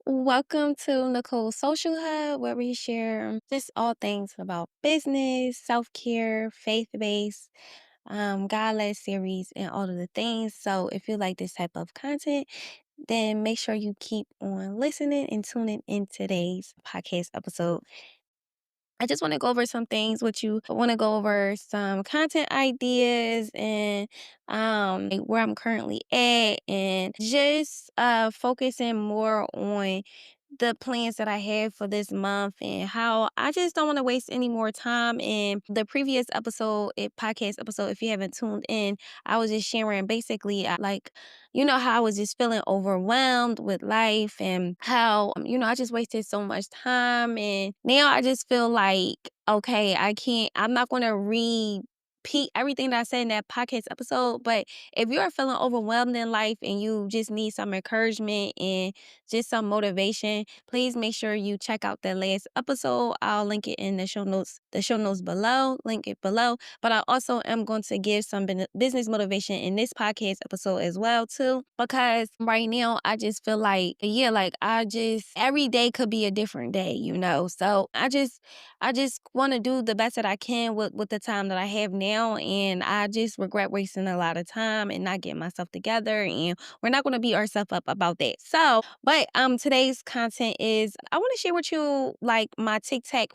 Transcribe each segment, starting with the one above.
Welcome to Nicole's Social Hub, where we share just all things about business, self care, faith based, God led series, and all of the things. So, if you like this type of content, then make sure you keep on listening and tuning in today's podcast episode. I just want to go over some things with you. I want to go over some content ideas and like where I'm currently at and just focusing more on the plans that I have for this month and how I just don't want to waste any more time. In the previous episode, podcast episode, if you haven't tuned in, I was just sharing basically how I was just feeling overwhelmed with life and how I just wasted so much time, and now I just feel like okay, I'm not going to repeat everything that I said in that podcast episode, but if you are feeling overwhelmed in life and you just need some encouragement and just some motivation, please make sure you check out the last episode. I'll link it in the show notes below, link it below. But I also am going to give some business motivation in this podcast episode as well too, because right now I just feel like, yeah, like I just every day could be a different day, you know. So I just want to do the best that I can with the time that I have now, and I just regret wasting a lot of time and not getting myself together, and we're not going to beat ourselves up about that. So, but today's content is I want to share with you like my TikTok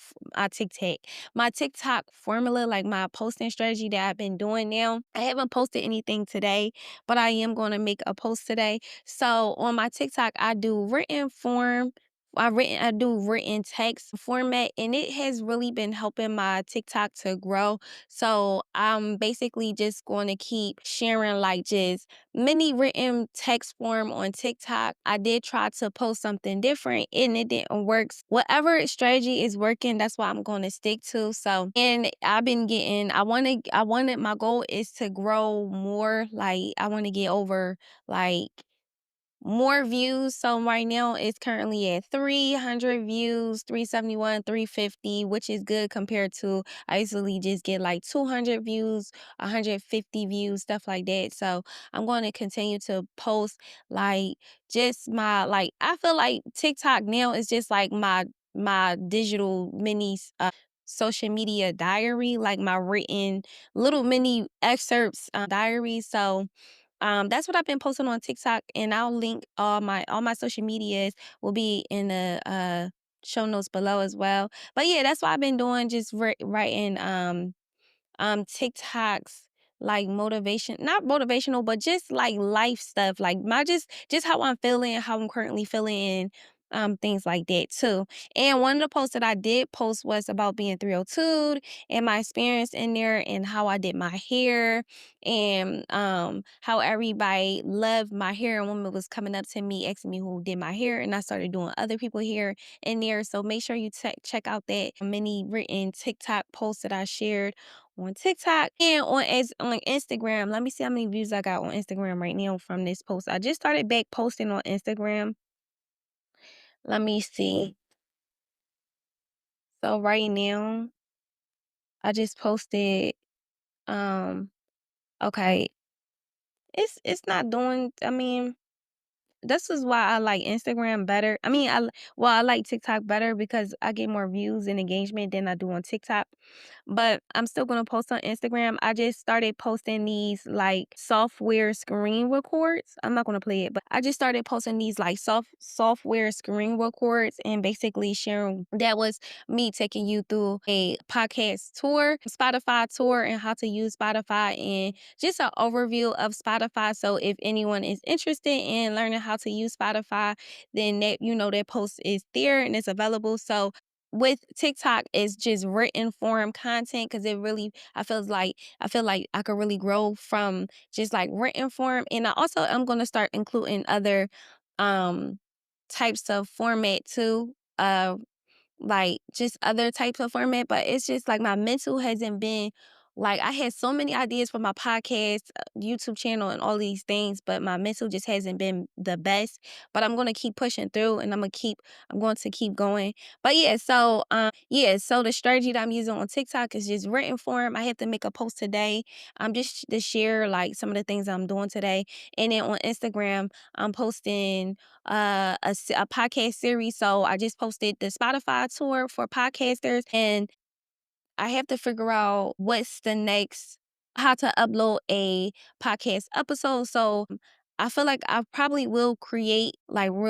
formula, like my posting strategy that I've been doing now. I haven't posted anything today, but I am going to make a post today. So on my TikTok, I do written text format, and it has really been helping my TikTok to grow. So I'm basically just going to keep sharing like just mini written text form on TikTok. I did try to post something different and it didn't work. Whatever strategy is working, that's what I'm going to stick to. So, and I've been getting, my goal is to grow more. Like, I want to get over like more views. So right now it's currently at 300 views, 371, 350, which is good compared to I usually just get like 200 views, 150 views, stuff like that. So I'm going to continue to post like just my like I feel like TikTok now is just like my digital mini social media diary, like my written little mini excerpts diary. So that's what I've been posting on TikTok, and I'll link all my social medias will be in the show notes below as well. But yeah, that's what I've been doing, just writing TikToks like motivation, not motivational, but just like life stuff, like my just how I'm feeling, how I'm currently feeling, and things like that too. And one of the posts that I did post was about being 302 and my experience in there and how I did my hair and how everybody loved my hair, and woman was coming up to me asking me who did my hair, and I started doing other people hair in there. So make sure you check out that mini written TikTok post that I shared on TikTok and on Instagram. Let me see how many views I got on Instagram right now from this post. I just started back posting on Instagram. Let me see. So right now, I just posted um okay, it's not doing, I mean, this is why I like Instagram better. I mean, I like TikTok better because I get more views and engagement than I do on TikTok. But I'm still gonna post on Instagram. I just started posting these like software screen records. I'm not gonna play it, but I just started posting these like software screen records and basically sharing. That was me taking you through a podcast tour, Spotify tour, and how to use Spotify and just an overview of Spotify. So if anyone is interested in learning how to use Spotify, then that post is there and it's available. So with TikTok, it's just written form content because I feel like I could really grow from just like written form. And I also am gonna start including other um types of format too. Like just other types of format, but it's just like my mental hasn't been Like, I had so many ideas for my podcast, YouTube channel, and all these things, but my mental just hasn't been the best. But I'm gonna keep pushing through, and I'm going to keep going. But yeah, so the strategy that I'm using on TikTok is just written form. I have to make a post today, just to share like some of the things I'm doing today. And then on Instagram, I'm posting a podcast series. So I just posted the Spotify tour for podcasters, and I have to figure out what's the next how to upload a podcast episode. So I feel like I probably will create like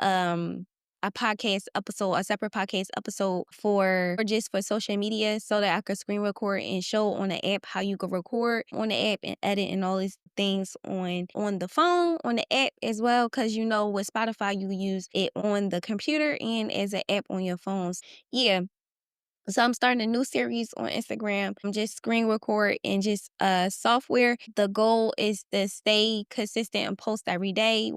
a podcast episode, a separate podcast episode for just for social media so that I could screen record and show on the app how you can record on the app and edit and all these things on the phone, on the app as well. Cause with Spotify you use it on the computer and as an app on your phones. Yeah. So I'm starting a new series on Instagram. I'm just screen record and just software. The goal is to stay consistent and post every day.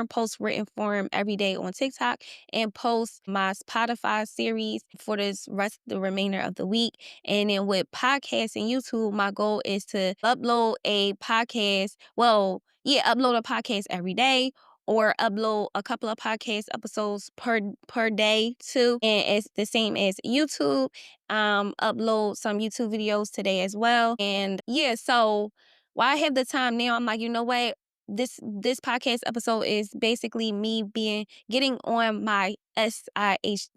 Post written form every day on TikTok, and post my Spotify series for the remainder of the week. And then with podcasts and YouTube, my goal is to upload a podcast. Well, yeah, upload a podcast every day, or upload a couple of podcast episodes per day too. And it's the same as YouTube. Upload some YouTube videos today as well. And yeah, so while I have the time now, I'm like, you know what? This podcast episode is basically me getting on my SIH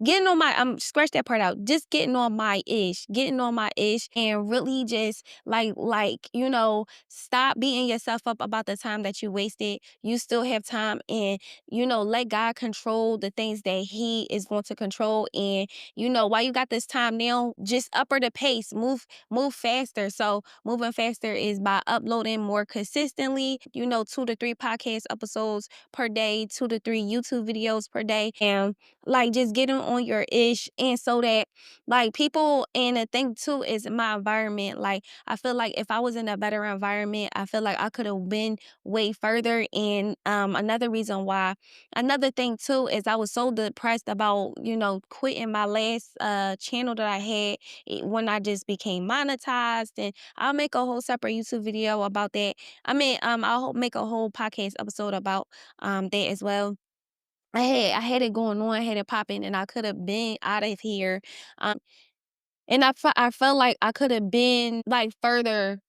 getting on my scratch that part out. Just getting on my ish, and really just stop beating yourself up about the time that you wasted. You still have time, and let God control the things that He is going to control. And while you got this time now, just upper the pace, move faster. So moving faster is by uploading more consistently, 2 to 3 podcast episodes per day, 2 to 3 YouTube videos per day, and like just getting on your ish. And so that like people, and the thing too is my environment. Like, I feel like if I was in a better environment, I feel like I could have been way further. And another thing too is I was so depressed about, quitting my last channel that I had when I just became monetized. And I'll make a whole separate YouTube video about that. I'll make a whole podcast episode about that as well. I had it going on, I had it popping, and I could have been out of here. And I felt like I could have been like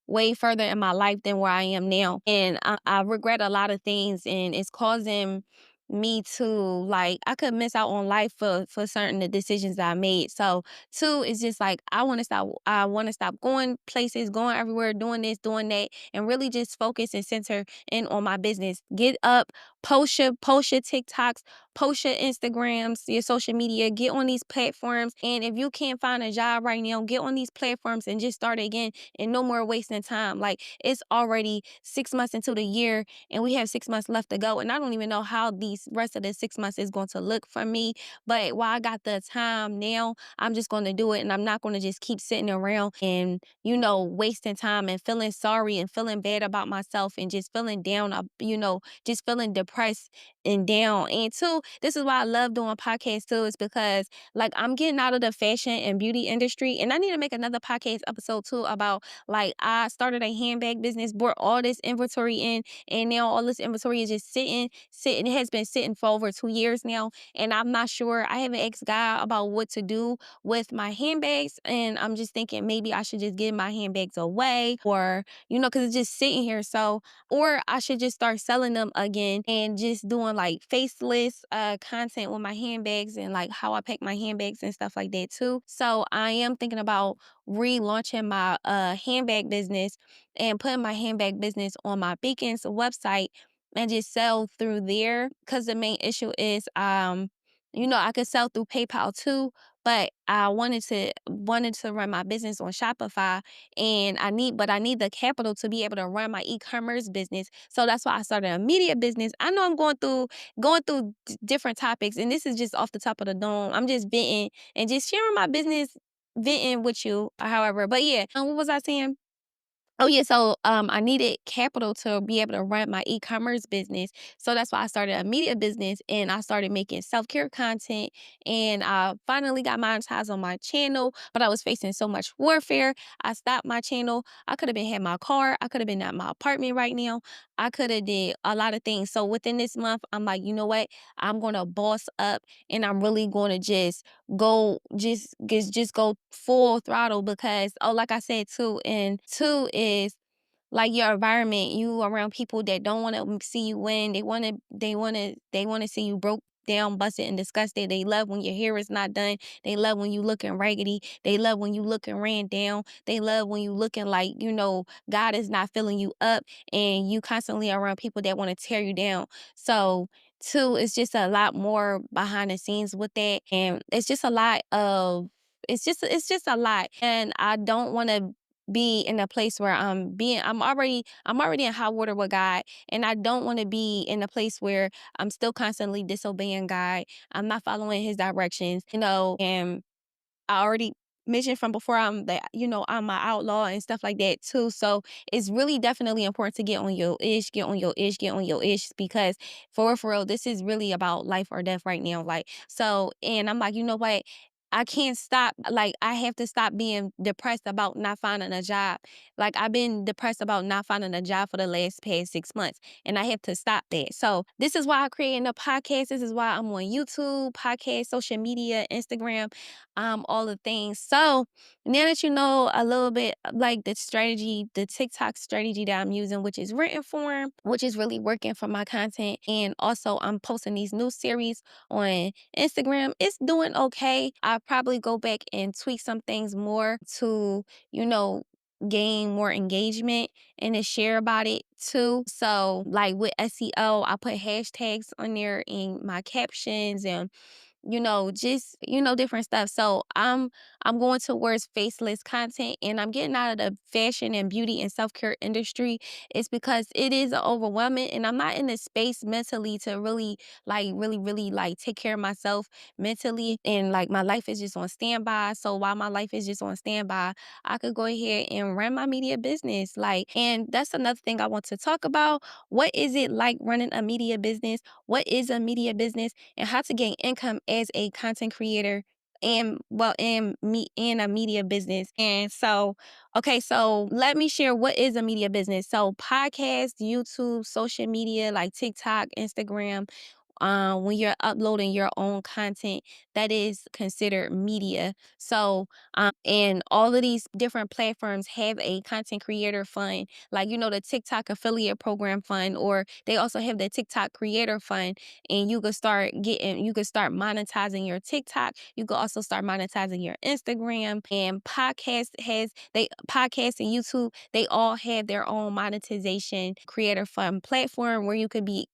way further in my life than where I am now. And I regret a lot of things, and it's causing me to I could miss out on life for certain the decisions that I made. So two is just like I want to stop going places, going everywhere, doing this, doing that, and really just focus and center in on my business. Get up, post your TikToks, post your Instagrams, your social media, get on these platforms. And if you can't find a job right now, get on these platforms and just start again, and no more wasting time. Like, it's already 6 months into the year, and we have 6 months left to go. And I don't even know how these rest of the 6 months is going to look for me. But while I got the time now, I'm just going to do it. And I'm not going to just keep sitting around and, wasting time and feeling sorry and feeling bad about myself and just feeling down, just feeling depressed and down. And two, this is why I love doing podcasts too, is because like I'm getting out of the fashion and beauty industry, and I need to make another podcast episode too about like I started a handbag business, brought all this inventory in, and now all this inventory is just sitting. It has been sitting for over 2 years now, and I'm not sure. I haven't asked God about what to do with my handbags, and I'm just thinking maybe I should just give my handbags away, or because it's just sitting here. So, or I should just start selling them again and just doing like faceless content with my handbags and like how I pack my handbags and stuff like that too. So I am thinking about relaunching my handbag business and putting my handbag business on my Beacon's website and just sell through there. Cause the main issue is I could sell through PayPal too, but I wanted to run my business on Shopify, and I need the capital to be able to run my e-commerce business. So that's why I started a media business. I know I'm going through different topics, and this is just off the top of the dome. I'm just venting and just sharing my business, venting with you, however. But yeah, what was I saying? Oh yeah, so I needed capital to be able to run my e-commerce business. So that's why I started a media business and I started making self-care content and I finally got monetized on my channel, but I was facing so much warfare. I stopped my channel. I could have been had my car, I could have been at my apartment right now. I could have did a lot of things. So within this month, I'm like, you know what? I'm gonna boss up and I'm really gonna just go full throttle because like I said too, and two is like your environment, you around people that don't want to see you win. They want to see you broke down, busted, and disgusted. They love when your hair is not done. They love when you looking raggedy. They love when you looking ran down. They love when you looking like, God is not filling you up and you constantly around people that want to tear you down. So two, it's just a lot more behind the scenes with that. And it's just a lot of it's just a lot. And I don't want to be in a place where I'm already in hot water with God, and I don't want to be in a place where I'm still constantly disobeying God. I'm not following his directions, and I already mentioned from before I'm my outlaw and stuff like that too. So it's really definitely important to get on your ish, get on your ish, get on your ish because for real, this is really about life or death right now. Like so, and I'm like, you know what? I can't stop. Like, I have to stop being depressed about not finding a job. Like, I've been depressed about not finding a job for the last past 6 months, and I have to stop that. So, this is why I created a podcast. This is why I'm on YouTube, podcast, social media, Instagram, all the things. So now that you know a little bit like the strategy, the TikTok strategy that I'm using, which is written form, which is really working for my content. And also I'm posting these new series on Instagram. It's doing okay. I'll probably go back and tweak some things more to, you know, gain more engagement and to share about it too. So like with SEO, I put hashtags on there in my captions and just different stuff. So I'm going towards faceless content and I'm getting out of the fashion and beauty and self-care industry. It's because it is overwhelming and I'm not in the space mentally to really like take care of myself mentally, and like my life is just on standby. So while my life is just on standby, I could go ahead and run my media business. And that's another thing I want to talk about. What is it like running a media business? What is a media business? And how to gain income as a content creator and a media business. And so, okay, so let me share what is a media business. So podcast, YouTube, social media like TikTok, Instagram, when you're uploading your own content, that is considered media. So, and all of these different platforms have a content creator fund, like, the TikTok affiliate program fund, or they also have the TikTok creator fund. And you could start monetizing your TikTok. You could also start monetizing your Instagram. And podcast and YouTube, they all have their own monetization creator fund platform where you could be,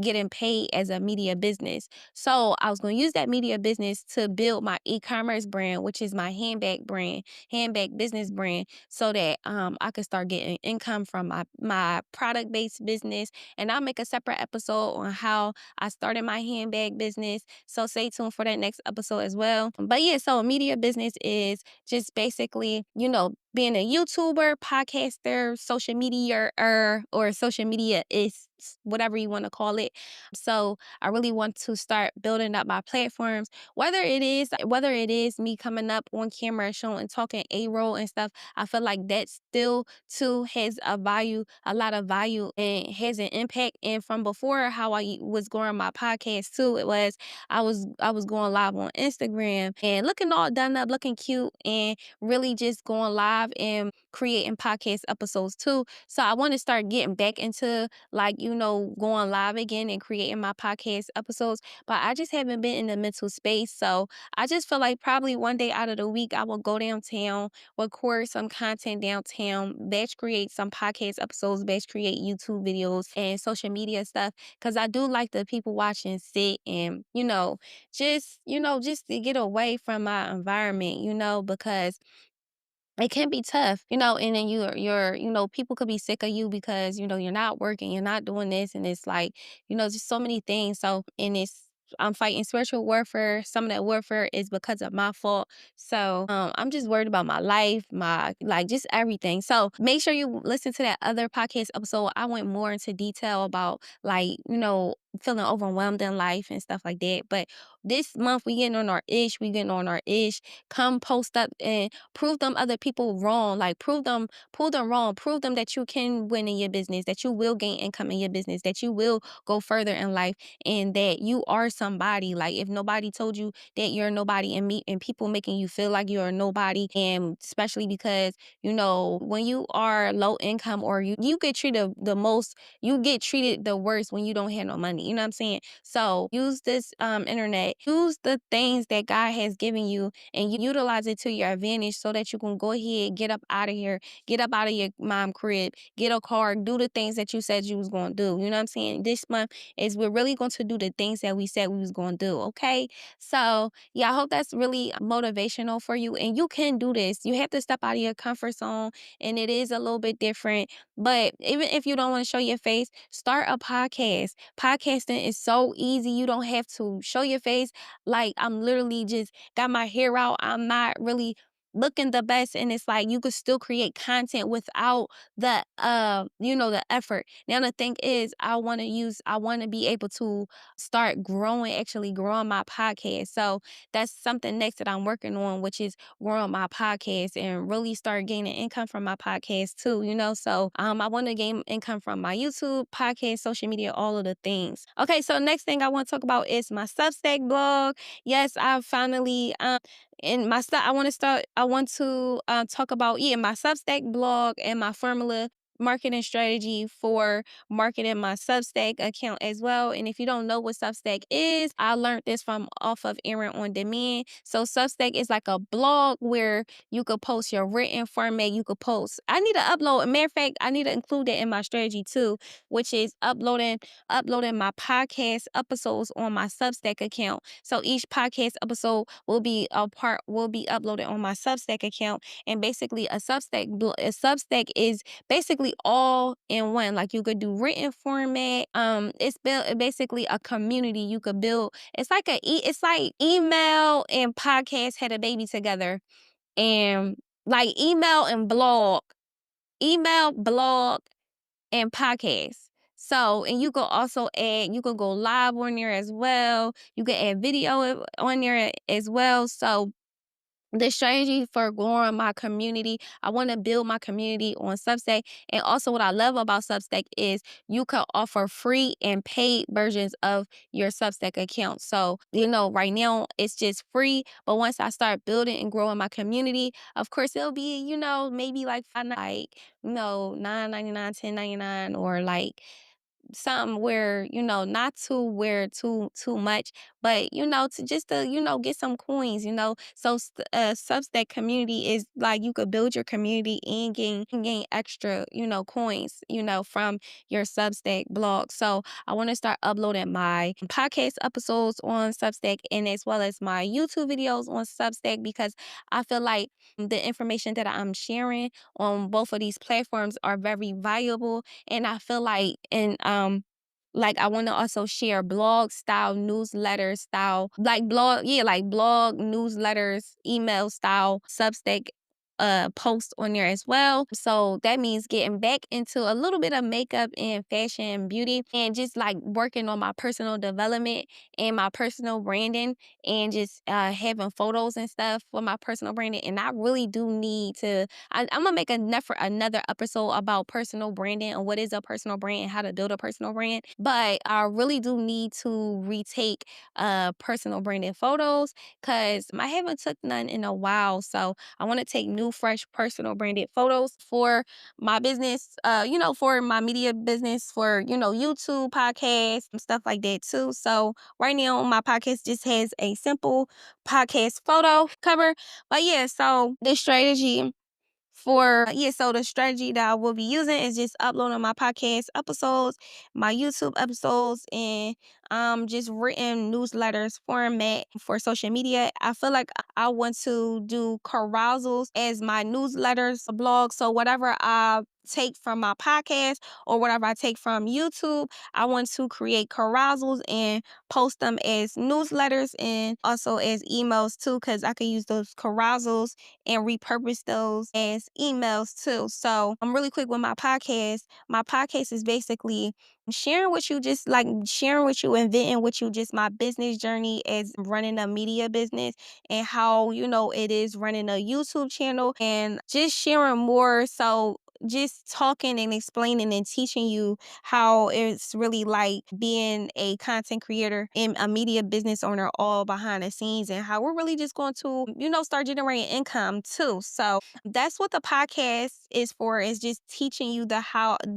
getting paid as a media business. So I was going to use that media business to build my e-commerce brand, which is my handbag business brand, so that I could start getting income from my product based business. And I'll make a separate episode on how I started my handbag business. So stay tuned for that next episode as well. But yeah, so media business is just basically, being a YouTuber, podcaster, social media or social media is whatever you want to call it. So I really want to start building up my platforms, whether it is me coming up on camera showing talking a role and stuff. I feel like that still too has a lot of value and has an impact. And from before, how I was growing my podcast too, I was going live on Instagram and looking all done up, looking cute, and really just going live and creating podcast episodes too. So I want to start getting back into going live again and creating my podcast episodes. But I just haven't been in the mental space. So I just feel like probably one day out of the week, I will go downtown, record some content downtown, batch create some podcast episodes, batch create YouTube videos and social media stuff. Cause I do like the people watch and sit and, just to get away from my environment, because it can be tough, and then people could be sick of you because, you're not working, you're not doing this. And it's like, just so many things. So, and I'm fighting spiritual warfare. Some of that warfare is because of my fault. So I'm just worried about my life, my like just everything. So make sure you listen to that other podcast episode. I went more into detail about like, feeling overwhelmed in life and stuff like that. But this month we getting on our ish, we getting on our ish. Come post up and prove them other people wrong. Like prove them wrong. Prove them that you can win in your business, that you will gain income in your business, that you will go further in life, and that you are somebody. Like if nobody told you that you're nobody, and people making you feel like you're a nobody, and especially because when you are low income, or you get treated the most, you get treated the worst when you don't have no money. You know what I'm saying? So use this internet, use the things that God has given you, and utilize it to your advantage so that you can go ahead, get up out of here, get up out of your mom crib, get a car, do the things that you said you was going to do. You know what I'm saying? This month is we're really going to do the things that we said we was going to do. Okay. So yeah, I hope that's really motivational for you. And you can do this. You have to step out of your comfort zone, and it is a little bit different. But even if you don't want to show your face, start a podcast. Podcasting is so easy. You don't have to show your face. Like I'm literally just got my hair out. I'm not really looking the best, and it's like you could still create content without the effort. Now the thing is, I want to be able to start actually growing my podcast. So that's something next that I'm working on, which is growing my podcast and really start gaining income from my podcast too. So I want to gain income from my YouTube, podcast, social media, all of the things. Okay, so next thing I want to talk about is my Substack blog. Yes, I finally in my stuff, I want to talk about, my Substack blog and my formula marketing strategy for marketing my Substack account as well. And if you don't know what Substack is, I learned this from off of Aaron on Demand. So Substack is like a blog where you could post your written format. You could post. I need to upload. A matter of fact, I need to include that in my strategy too, which is uploading my podcast episodes on my Substack account. So each podcast episode will be uploaded on my Substack account. And basically a Substack is basically all in one. Like you could do written format. It's built basically a community you could build. It's like email and podcast had a baby together. And like email, blog, and podcast. So, and you could go live on there as well. You can add video on there as well. So the strategy for growing my community, I want to build my community on Substack. And also what I love about Substack is you can offer free and paid versions of your Substack account. So, right now it's just free, but once I start building and growing my community, of course it'll be, maybe like $9.99, $10.99, or like something where not too much, but to get some coins. So Substack community is like you could build your community and gain extra coins from your Substack blog. So I want to start uploading my podcast episodes on Substack, and as well as my YouTube videos on Substack, because I feel like the information that I'm sharing on both of these platforms are very valuable. And I feel like I want to also share blog style, newsletter style, like blog, newsletters, email style, Substack post on there as well. So that means getting back into a little bit of makeup and fashion and beauty, and just like working on my personal development and my personal branding, and just having photos and stuff for my personal branding. And I really do need to I'm gonna make another episode about personal branding and what is a personal brand and how to build a personal brand. But I really do need to retake personal branding photos, because I haven't took none in a while. So I want to take new, fresh, personal branded photos for my business, for my media business, for, YouTube, podcast, and stuff like that too. So right now, my podcast just has a simple podcast photo cover. But yeah, so the strategy that I will be using is just uploading my podcast episodes, my YouTube episodes, and just written newsletters format for social media. I feel like I want to do carousels as my newsletters blog. So whatever I take from my podcast or whatever I take from YouTube, I want to create carousels and post them as newsletters and also as emails too, because I could use those carousels and repurpose those as emails too. So I'm really quick with my podcast. My podcast is basically sharing with you, just like sharing with you and venting with you just my business journey as running a media business and how, it is running a YouTube channel and just sharing more. So just talking and explaining and teaching you how it's really like being a content creator and a media business owner all behind the scenes and how we're really just going to, start generating income too. So that's what the podcast is for, is just teaching you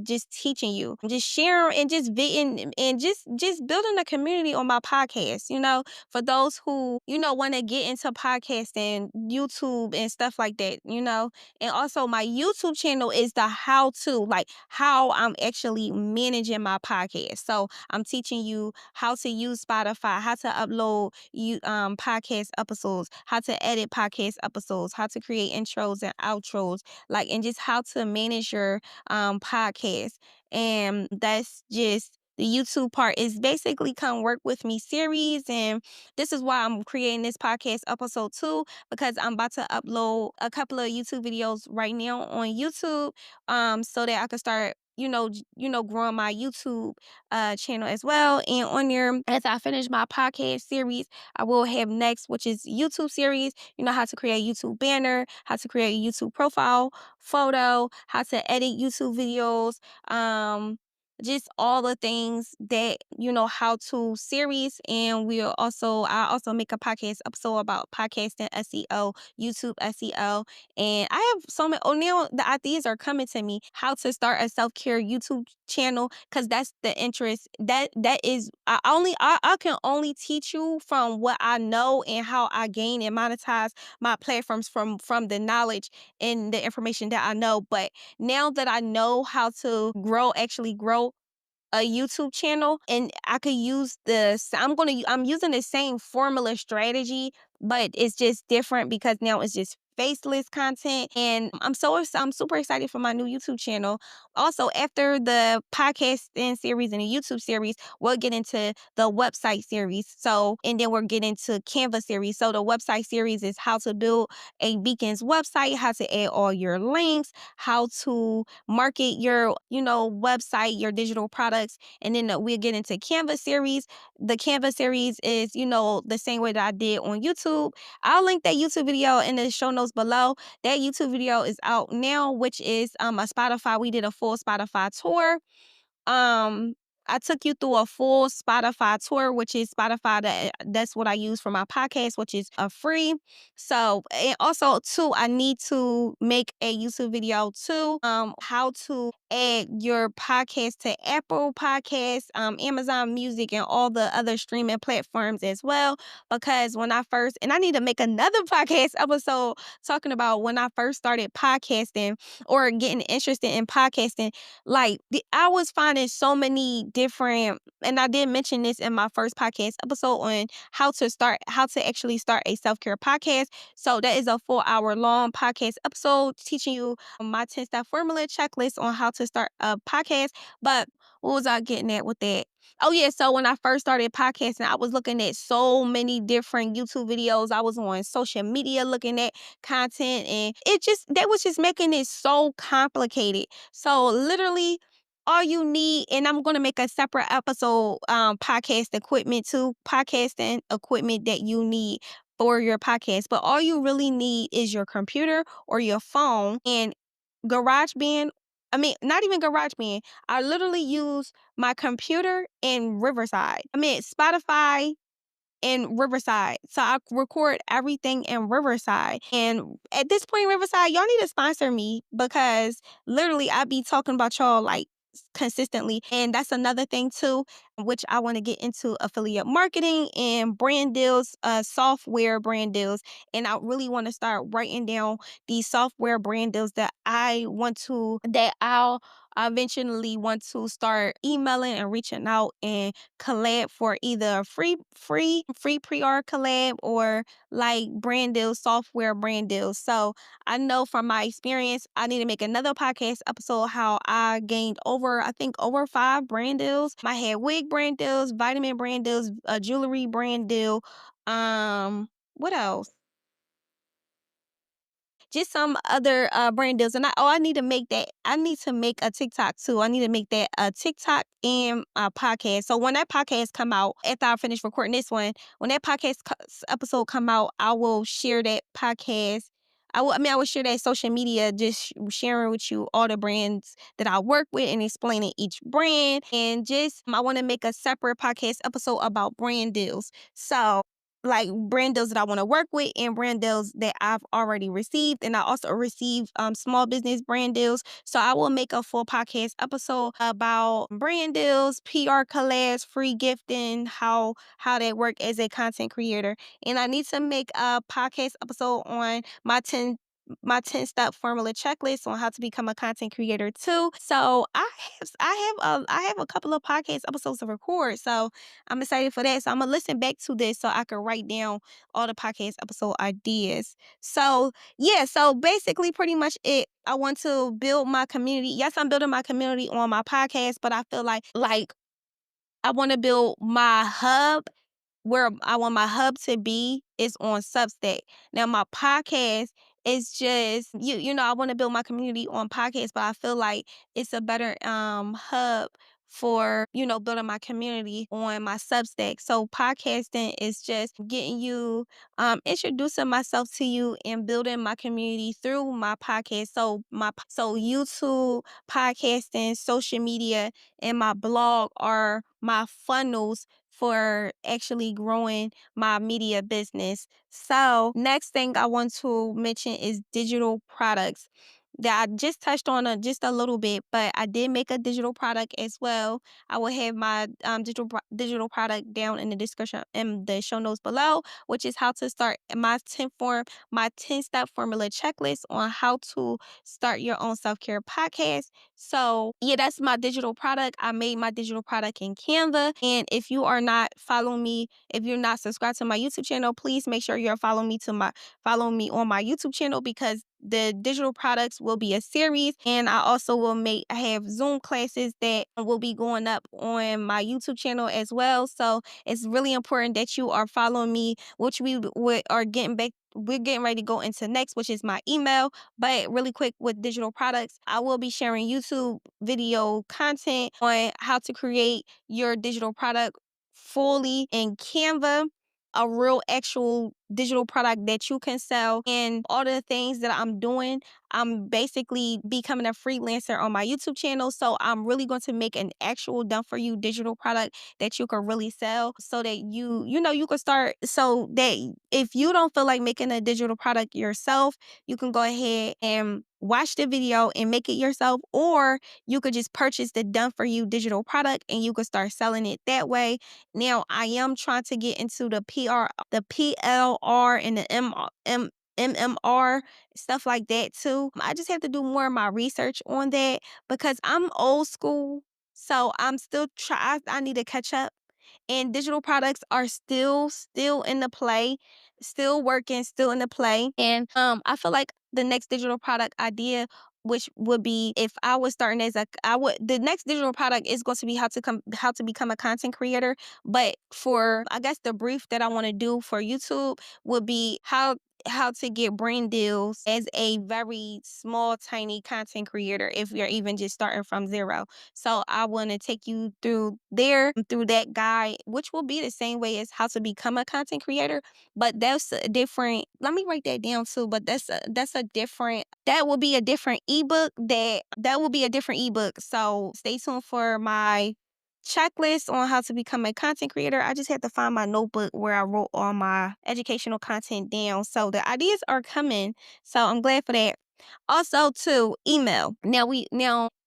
just teaching you, just sharing and just venting and just building a community on my podcast, for those who, want to get into podcasting, YouTube and stuff like that, and also my YouTube channel is the how to, like how I'm actually managing my podcast. So I'm teaching you how to use Spotify, how to upload podcast episodes, how to edit podcast episodes, how to create intros and outros, like, and just how to manage your podcast. And that's just the YouTube part is basically come work with me series. And this is why I'm creating this podcast episode too, because I'm about to upload a couple of YouTube videos right now on YouTube, so that I can start, growing my YouTube channel as well. And on there, as I finish my podcast series, I will have next, which is YouTube series, how to create a YouTube banner, how to create a YouTube profile photo, how to edit YouTube videos, just all the things that, how to series. And I also make a podcast episode about podcasting SEO, YouTube SEO. And I have so many, now the ideas are coming to me, how to start a self-care YouTube channel, because that's the interest that is, I can only teach you from what I know and how I gain and monetize my platforms from the knowledge and the information that I know. But now that I know how to actually grow a YouTube channel, and I could use I'm using the same formula strategy, but it's just different because now it's just faceless content. And I'm super excited for my new YouTube channel. Also, after the podcasting series and the YouTube series, we'll get into the website series. So, and then we're getting to Canva series. So the website series is how to build a Beacon's website, how to add all your links, how to market your, website, your digital products. And then we'll get into Canva series. The Canva series is, the same way that I did on YouTube. I'll link that YouTube video in the show notes below. That YouTube video is out now, which is a Spotify. We did a full Spotify tour. um, I took you through a full Spotify tour, which is Spotify. That's what I use for my podcast, which is free. So, and also too, I need to make a YouTube video too. How to add your podcast to Apple Podcasts, Amazon Music, and all the other streaming platforms as well. Because and I need to make another podcast episode talking about when I first started podcasting or getting interested in podcasting. Like, I was finding so many different, and I did mention this in my first podcast episode on how to actually start a self-care podcast. So that is a 4-hour long podcast episode teaching you my 10-step formula checklist on how to start a podcast. But what was I getting at with that? Oh yeah, so when I first started podcasting, I was looking at so many different YouTube videos. I was on social media looking at content, and that was just making it so complicated. So literally all you need, and I'm going to make a separate episode, podcasting equipment that you need for your podcast. But all you really need is your computer or your phone and GarageBand. I mean, not even GarageBand. I literally use my computer in Riverside. I mean, Spotify in Riverside. So I record everything in Riverside. And at this point, Riverside, y'all need to sponsor me, because literally I be talking about y'all like consistently. And that's another thing too, which I want to get into affiliate marketing and brand deals, software brand deals. And I really want to start writing down these software brand deals that I'll I eventually want to start emailing and reaching out and collab for either a free pre-art collab or like brand deals, software brand deals. So I know from my experience, I need to make another podcast episode how I gained I think over 5 brand deals. I had wig brand deals, vitamin brand deals, a jewelry brand deal. What else? Just some other brand deals. And I need to make that. I need to make a TikTok too. I need to make that a TikTok and a podcast. So when that podcast come out, after I finish recording this one, when that episode come out, I will share that podcast. I will share that social media, just sharing with you all the brands that I work with and explaining each brand. And just, I want to make a separate podcast episode about brand deals. So like brand deals that I want to work with and brand deals that I've already received. And I also received small business brand deals. So I will make a full podcast episode about brand deals, PR collabs, free gifting, how they work as a content creator. And I need to make a podcast episode on my 10 step formula checklist on how to become a content creator too. So I have a couple of podcast episodes to record. So I'm excited for that. So I'm gonna listen back to this so I can write down all the podcast episode ideas. So yeah, so basically pretty much it. I want to build my community. Yes, I'm building my community on my podcast, but I feel like I want to build my hub where I want my hub to be is on Substack. Now my podcast is just I want to build my community on podcasts, but I feel like it's a better hub for building my community on my Substack. So podcasting is just getting you introducing myself to you and building my community through my podcast. So YouTube, podcasting, social media, and my blog are my funnels for actually growing my media business. So, next thing I want to mention is digital products that I just touched on just a little bit, but I did make a digital product as well. I will have my digital product down in the description in the show notes below, which is how to start my 10 step formula checklist on how to start your own self-care podcast. So yeah, that's my digital product. I made my digital product in Canva. And if you are not following me, if you're not subscribed to my YouTube channel, please make sure you're following me on my YouTube channel, because the digital products will be a series, and I also I have Zoom classes that will be going up on my YouTube channel as well. So it's really important that you are following me, which we're getting ready to go into next, which is my email. But really quick, with digital products, I will be sharing YouTube video content on how to create your digital product fully in Canva, a real actual digital product that you can sell. And all the things that I'm doing, I'm basically becoming a freelancer on my YouTube channel. So I'm really going to make an actual done for you digital product that you can really sell, so that you can start, so that if you don't feel like making a digital product yourself, you can go ahead and watch the video and make it yourself, or you could just purchase the done for you digital product and you could start selling it that way. Now, I am trying to get into the PLR and the MMR, stuff like that too. I just have to do more of my research on that, because I'm old school. So I'm still I need to catch up, and digital products are still in the play, still working, still in the play. And I feel like the next digital product idea, which would be, if I was starting as the next digital product is going to be how to become a content creator. But for, I guess, the brief that I want to do for YouTube would be how to get brand deals as a very small, tiny content creator if you're even just starting from zero. So I want to take you through that guide, which will be the same way as how to become a content creator. But that's a different, let me write that down too. But that will be a different ebook. That will be a different ebook. So stay tuned for my checklist on how to become a content creator. I just had to find my notebook where I wrote all my educational content down. So the ideas are coming. So I'm glad for that. Also, too, email. Now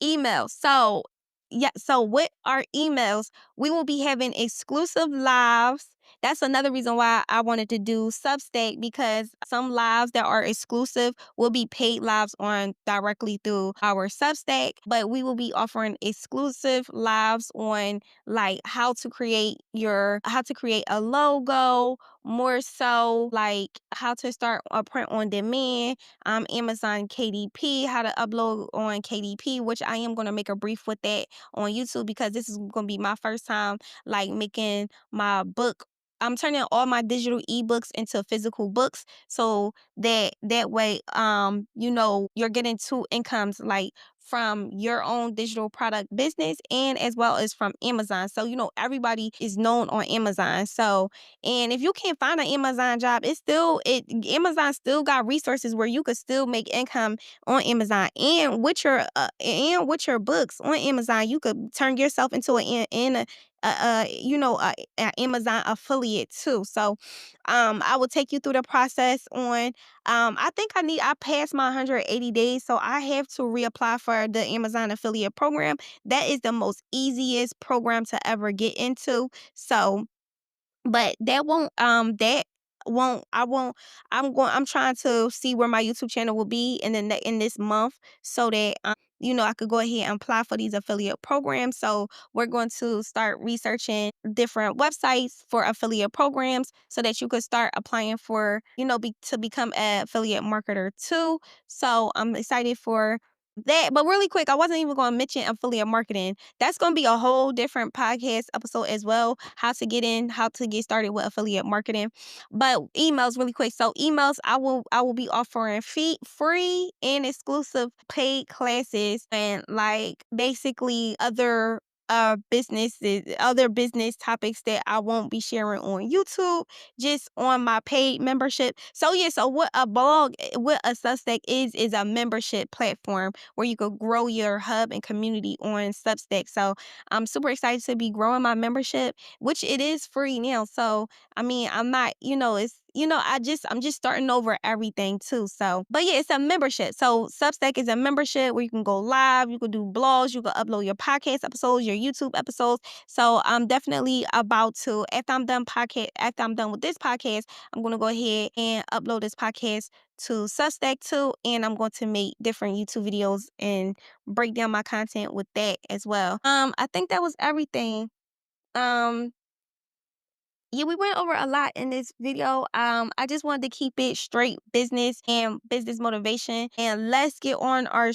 email. So yeah, so with our emails, we will be having exclusive lives that's another reason why I wanted to do Substack, because some lives that are exclusive will be paid lives on directly through our Substack, but we will be offering exclusive lives on like how to create a logo, more so like how to start a print on demand, Amazon KDP, how to upload on KDP, which I am going to make a brief with that on YouTube, because this is going to be my first time like making my book. I'm turning all my digital ebooks into physical books, so that way you're getting two incomes, like from your own digital product business and as well as from Amazon. So everybody is known on Amazon. So, and if you can't find an Amazon job, Amazon still got resources where you could still make income on Amazon, and with your books on Amazon, you could turn yourself into a Amazon affiliate too. So, I will take you through the process on. I think I passed my 180 days, so I have to reapply for the Amazon affiliate program. That is the most easiest program to ever get into. So, but that won't I won't I'm trying to see where my YouTube channel will be in this month, so that I could go ahead and apply for these affiliate programs. So we're going to start researching different websites for affiliate programs so that you could start applying for, to become an affiliate marketer too. So I'm excited for that. But really quick, I wasn't even going to mention affiliate marketing. That's going to be a whole different podcast episode as well. How to get started with affiliate marketing. But emails really quick. So emails, I will be offering free and exclusive paid classes, and like basically other business topics that I won't be sharing on YouTube, just on my paid membership. So yeah, so what a Substack is a membership platform where you could grow your hub and community on Substack. So I'm super excited to be growing my membership, which it is free now. So I mean, I'm not, I'm just starting over everything too. So, but yeah, it's a membership. So Substack is a membership where you can go live, you can do blogs, you can upload your podcast episodes, your YouTube episodes. So I'm definitely about to, after I'm done with this podcast, I'm going to go ahead and upload this podcast to Substack too. And I'm going to make different YouTube videos and break down my content with that as well. I think that was everything. Um, yeah, we went over a lot in this video. I just wanted to keep it straight business and business motivation. And let's get on our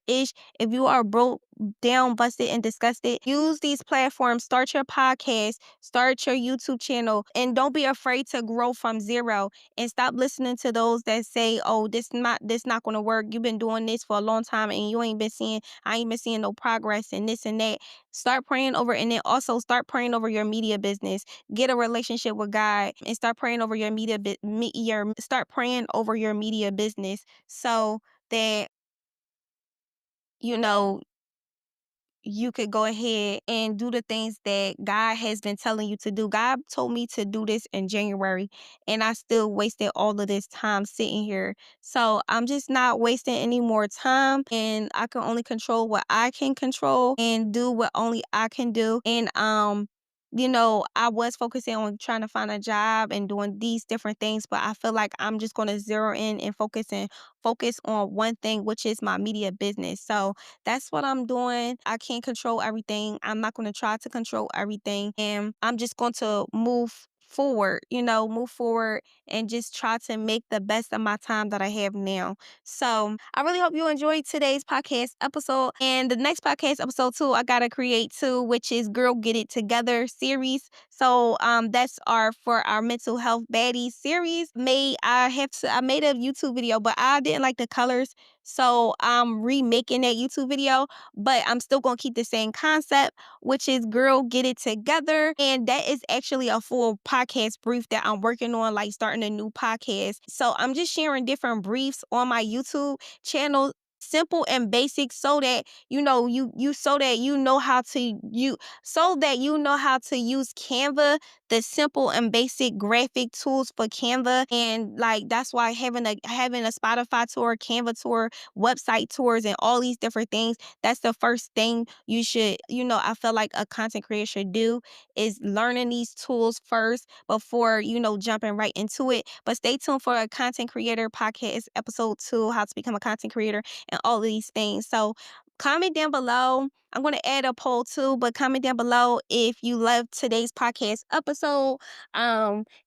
ish. If you are broke down, busted, and disgusted, use these platforms. Start your podcast, start your YouTube channel, and don't be afraid to grow from zero. And stop listening to those that say, "Oh, this not gonna work. You've been doing this for a long time, and I ain't been seeing no progress and this and that." Start praying over, and then also start praying over your media business. Get a relationship with God and start praying over start praying over your media business, so that you know you could go ahead and do the things that God has been telling you to do. God told me to do this in January, and I still wasted all of this time sitting here. So I'm just not wasting any more time, and I can only control what I can control and do what only I can do. And I was focusing on trying to find a job and doing these different things, but I feel like I'm just going to zero in and focus on one thing, which is my media business. So that's what I'm doing. I can't control everything. I'm not going to try to control everything. And I'm just going to move forward and just try to make the best of my time that I have now. So I really hope you enjoyed today's podcast episode. And the next podcast episode too, I gotta create too, which is Girl Get It Together series. So that's for our mental health baddies series. I made a YouTube video, but I didn't like the colors. So I'm remaking that YouTube video, but I'm still gonna keep the same concept, which is Girl Get It Together. And that is actually a full podcast brief that I'm working on, like starting a new podcast. So I'm just sharing different briefs on my YouTube channel, simple and basic, so that you know how to use Canva the simple and basic graphic tools for Canva. And like that's why having a Spotify tour, Canva tour, website tours, and all these different things, that's the first thing you should, I feel like a content creator should do is learning these tools first before, jumping right into it. But stay tuned for a content creator podcast episode 2, how to become a content creator and all of these things. So comment down below. I'm going to add a poll too, but comment down below if you loved today's podcast episode.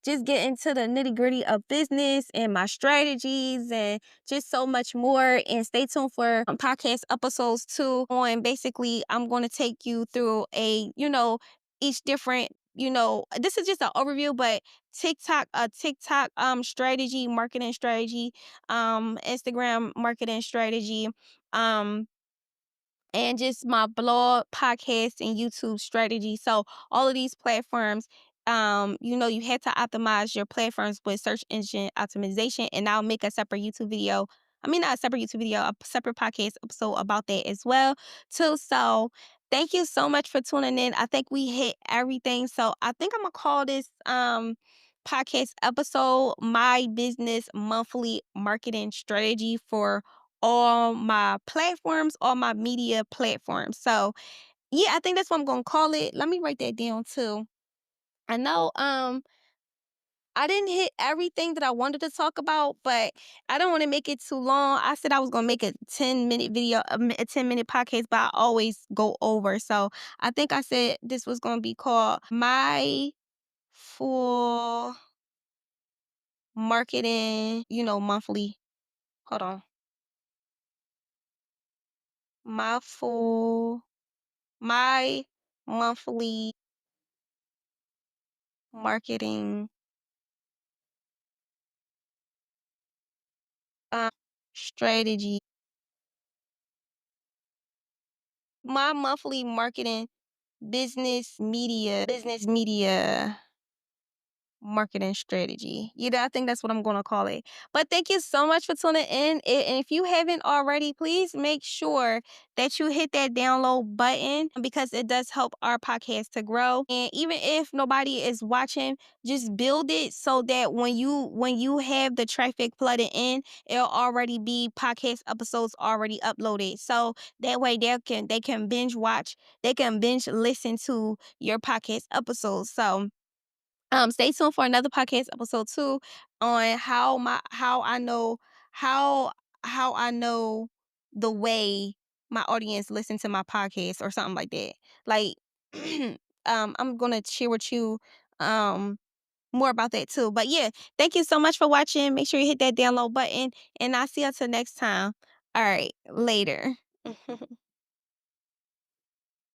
Just get into the nitty gritty of business and my strategies and just so much more. And stay tuned for podcast episodes too. On basically, I'm going to take you through each different, this is just an overview, but TikTok strategy, marketing strategy, Instagram marketing strategy, um and just my blog, podcast, and YouTube strategy. So all of these platforms, you had to optimize your platforms with search engine optimization, and I'll make a separate YouTube video. I mean, not a separate YouTube video, a separate podcast episode about that as well, too. So thank you so much for tuning in. I think we hit everything. So I think I'm gonna call this podcast episode my business monthly marketing strategy for all my platforms, all my media platforms. So yeah, I think that's what I'm gonna call it. Let me write that down too. I know I didn't hit everything that I wanted to talk about, but I don't want to make it too long. I said I was gonna make a 10-minute video, a 10-minute podcast, but I always go over. So I think I said this was gonna be called my full marketing, monthly. Hold on. My full my monthly marketing um strategy. My monthly marketing business media marketing strategy. I think that's what I'm going to call it. But thank you so much for tuning in. And if you haven't already, please make sure that you hit that download button because it does help our podcast to grow. And even if nobody is watching, just build it so that when you have the traffic flooded in, it'll already be podcast episodes already uploaded. So that way they can binge watch, they can binge listen to your podcast episodes. So stay tuned for another podcast episode too on how how I know the way my audience listen to my podcast or something like that. Like I'm gonna share with you um more about that too. But yeah, thank you so much for watching. Make sure you hit that download button and I'll see you until next time. All right, later.